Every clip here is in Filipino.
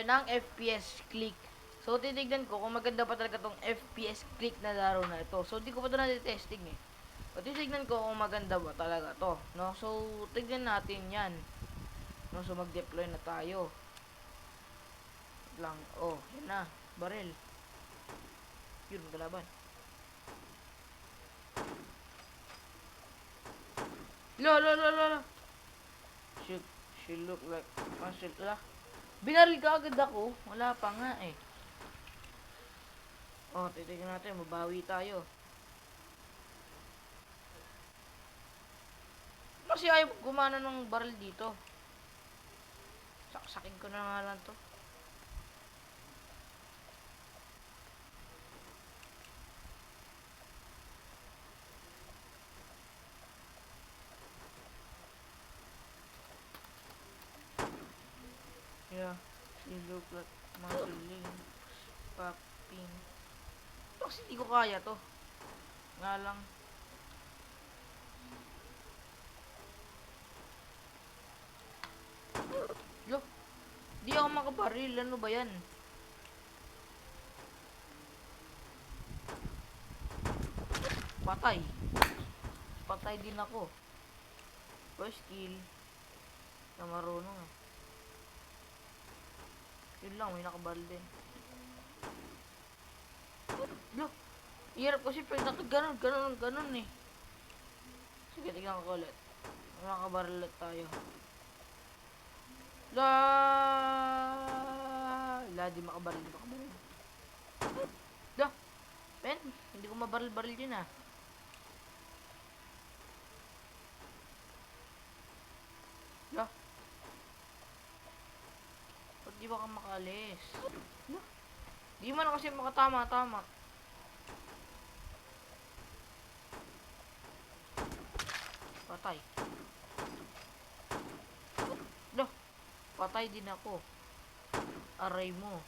ng FPS click. So, titignan ko kung maganda pa talaga tong FPS click na laro na ito. So, di ko pa ito na-testing eh. So, titignan ko kung maganda ba talaga to, no? So, tignan natin yan. No, so mag-deploy na tayo. Lang, oh, yan na. Barrel. Yun, magkalaban. Lo. She look like muscle. Binaril ka agad ako. Wala pa nga eh. Oh, titignan natin. Mabawi tayo. Kasi ayaw gumana ng barrel dito. Saksakin ko na nga lang to. Yeah, she look like muscling, popping. Kasi hindi ko kaya to. Nga lang. Lo, di ako makabaril. Ano ba yan? Patay. Patay din ako. First kill. Na marunong eh. Yun lang, may nakabaril din. Lo, hirap kasi pag ganun eh. Sige, tignan ko ulit. Nakabaril ulit tayo. Di makabaril. Men, hindi ko mabaril-baril yun ah. Ba't di ba ka makalis? Di man kasi makatama-tama. Patay. Patay din ako. Aray mo.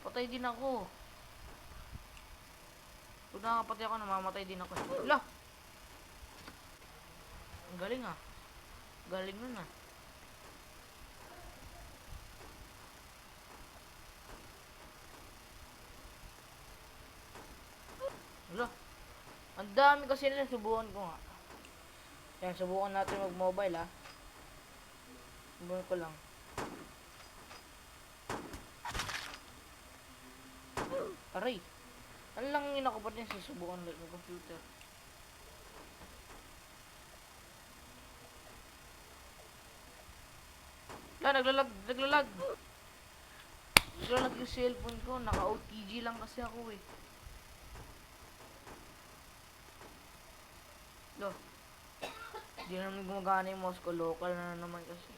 Patay din ako. Pag nakapatay ako, namamatay din ako. Ang galing ah. Galing nun ah. Ang dami kasi nila, subukan ko nga. Yan, subukan natin mag-mobile ah. Subukan ko lang. Aray. Ano lang yung nakapad niya, susubukan ulit ng computer. Naglalag. Naglalag yung cellphone ko. Naka-OTG lang kasi ako eh. Di naman gumagana yung mouse ko. Local na naman kasi.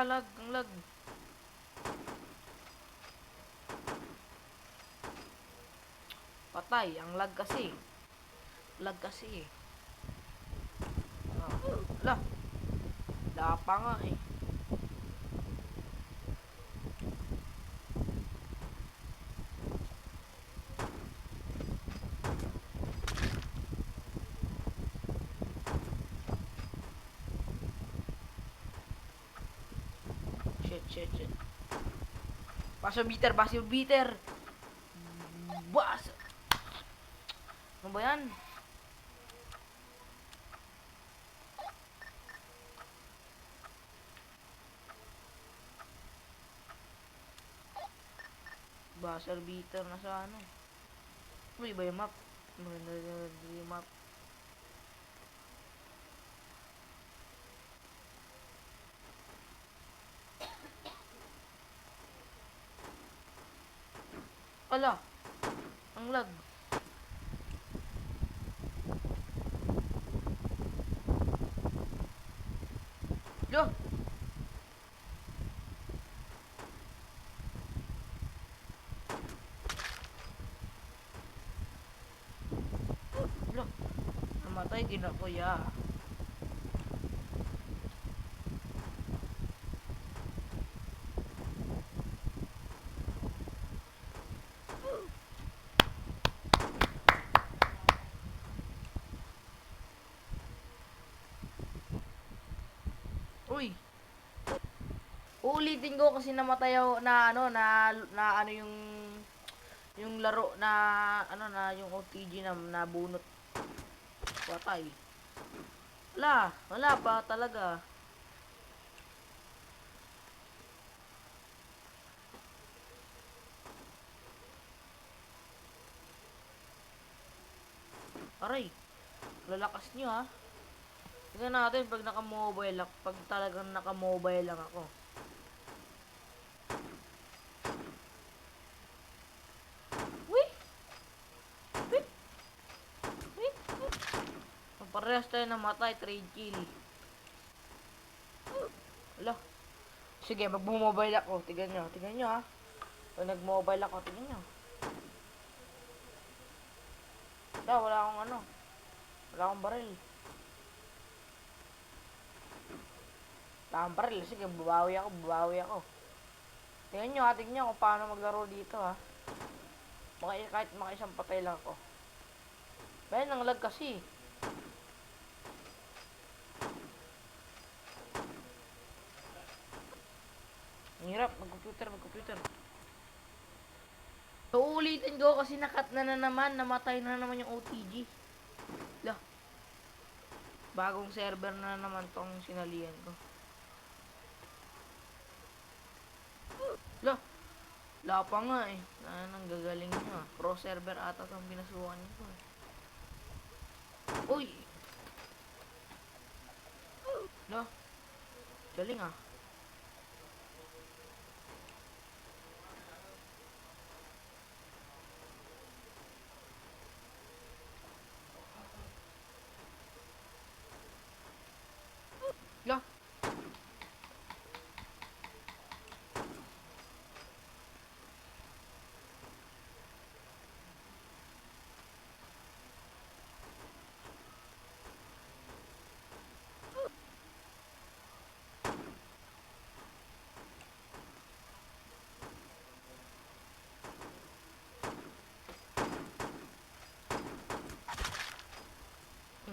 Lag. Ang lag. Patay. Ang lag kasi. Lag kasi eh. Lapa nga eh. Shit. Baso beater. Bas. Ano ba yan? Buzzer beater na sa ano. Ano iba yung map? Yung map. Ala. Ang lag. Namatay din ako ya. Uy, uulitin ko kasi namatay ako na ano na ano yung laro na ano na yung OTG na nabunot. Patay. Wala pa talaga. Aray, lalakas nyo ha. Tingnan natin pag naka-mobile lang, pag talagang naka-mobile lang ako. Uy! Wait! Wait! Parehas tayo namatay, trade kill. Wala. Sige, mag-mobile ako. Tingnan nyo ha. Pag nag-mobile ako, tingnan nyo. Wala akong ano. Wala akong baril. Wala akong baril. Sige, babawi ako. Tingnan nyo ha, tingnan nyo kung paano maglaro dito ha. Kahit makaisang patay lang ako. Bayan, ang lag kasi. Ang hirap, mag-computer. So, uulitin ko kasi nakat na naman, namatay na naman yung OTG. Lah, bagong server na naman tong sinalihan ko. Lah, wala pa nga eh. Nang gagaling nyo ah. Pro server ata itong binasukan nyo eh. Uy! Lah, galing ah. Lah,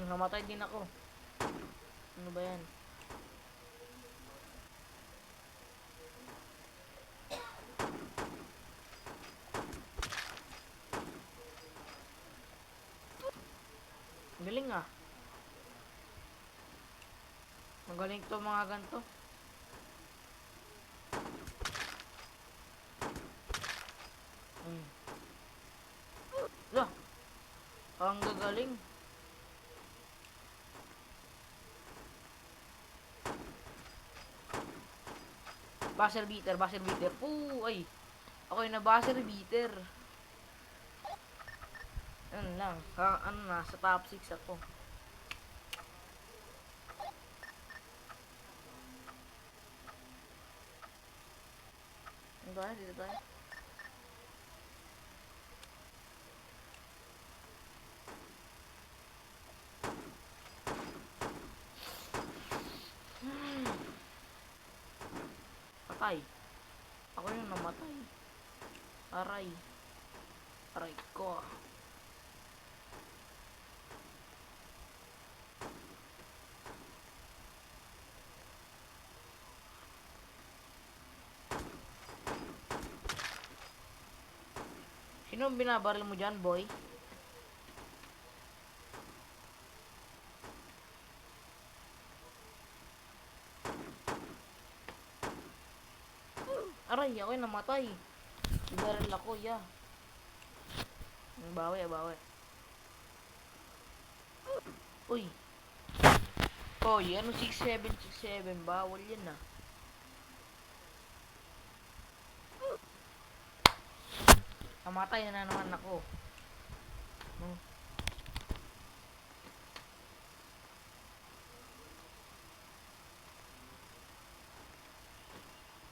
namatay din ako. Ano ba yan? Galing ah. Magaling to mga ganito. Lah, ang gagaling. Buzzer beater. Ay. Ako yung na buzzer beater. Ano lang. Ano na, sa top 6 ako. Dito tayo. Patay. Ako yung namatay. Aray. Aray ko. Sino ang binabaril mo dyan, boy? Aray, ako yung namatay. Binabaril ako, yeah. Bawi. Uy. Oy, ano 6767? Bawal yan ah. Namatay na naman ako.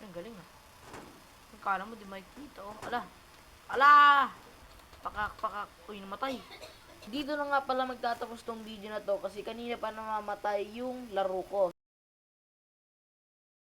Ang galing ah. Ang kala mo di makikita oh. Ala! Pakak. Uy, namatay. Dito na nga pala magtatapos tong video na to kasi kanina pa namamatay yung laro ko.